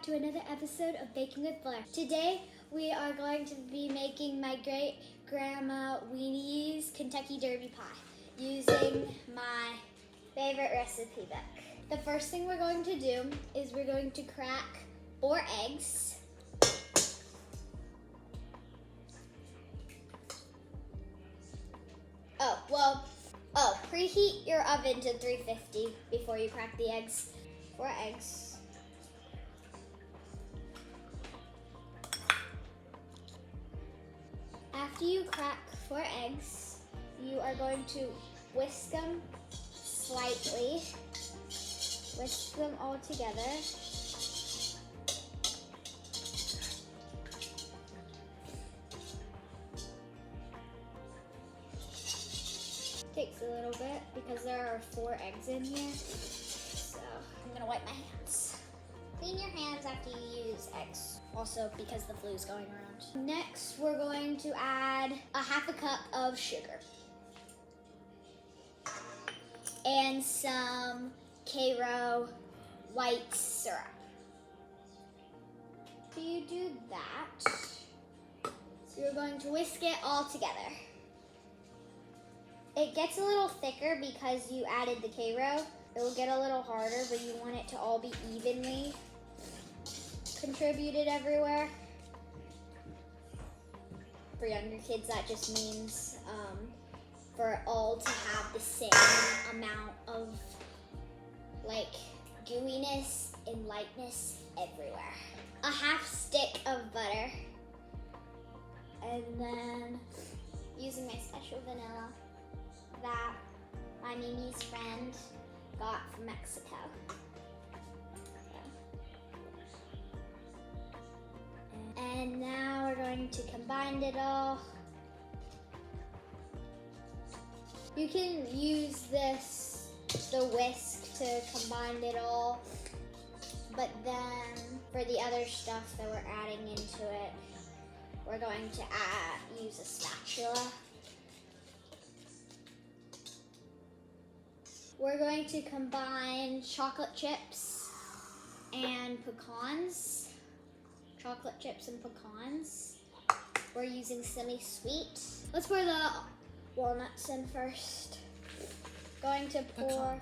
to another episode of Baking with Blair. Today we are going to be making my great grandma Weenie's Kentucky Derby pie using my favorite recipe book. The first thing we're going to do is we're going to crack 4 eggs. Preheat your oven to 350 before you crack the eggs. 4 eggs. After you crack 4 eggs, you are going to whisk them slightly. Whisk them all together. Takes a little bit because there are 4 eggs in here. So I'm gonna wipe my hands. Clean your hands after you use eggs. Also because the flu is going around. Next, we're going to add a half a cup of sugar. And some Karo white syrup. After you do that, so you're going to whisk it all together. It gets a little thicker because you added the Karo. It will get a little harder, but you want it to all be evenly contributed everywhere. For younger kids, that just means for it all to have the same amount of like gooiness and lightness everywhere. A half stick of butter. And then using my special vanilla that my Mimi's friend got from Mexico. And now we're going to combine it all. You can use the whisk to combine it all, but then for the other stuff that we're adding into it, we're going to use a spatula. We're going to combine chocolate chips and pecans. Chocolate chips and pecans. We're using semi-sweet. Let's pour the walnuts in first. Going to pour, pecans.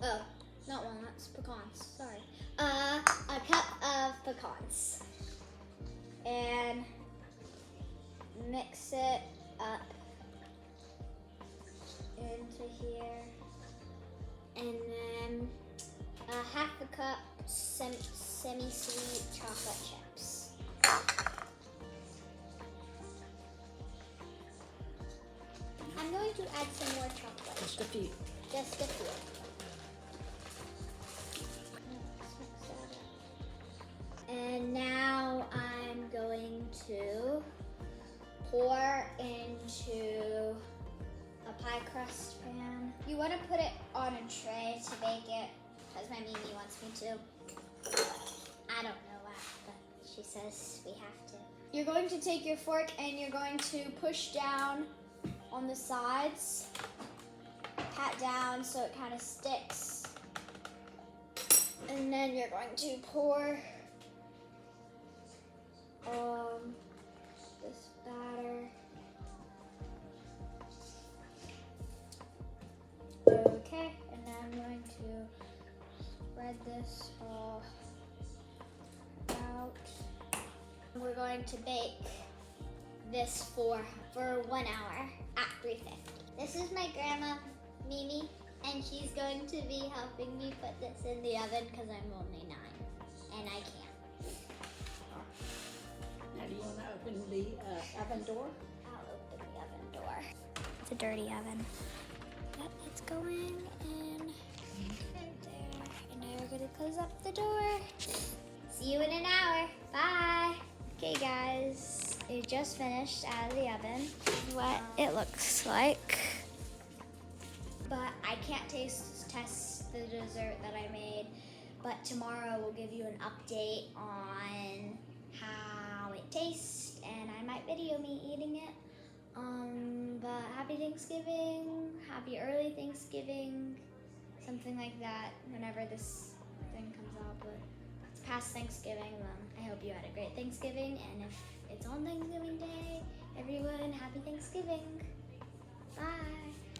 Oh, not walnuts, pecans, sorry. A cup of pecans. And mix it up into here, and then a half a cup semi-sweet chocolate chips. I'm going to add some more chocolate. Just a few. Just a few. And now I'm going to pour into a pie crust pan. You want to put it on a tray to bake it because my Mimi wants me to. I don't know why, but she says we have to. You're going to take your fork and you're going to push down on the sides. Pat down so it kind of sticks. And then you're going to pour this batter. Okay, and now I'm going to spread this all out. We're going to bake this for 1 hour at 350. This is my grandma, Mimi, and she's going to be helping me put this in the oven because I'm only 9 and I can't. Now do you want to open the oven door? I'll open the oven door. It's a dirty oven. Yep, it's going in right there. And now we're gonna close up the door. See you in an hour. Bye. Okay guys, it just finished out of the oven. This is what it looks like. But I can't test the dessert that I made. But tomorrow we'll give you an update on how it tastes, and I might video me eating it. But happy Thanksgiving, happy early Thanksgiving, something like that, whenever this thing comes out. But past Thanksgiving, I hope you had a great Thanksgiving. And if it's on Thanksgiving Day, everyone, happy Thanksgiving. Bye.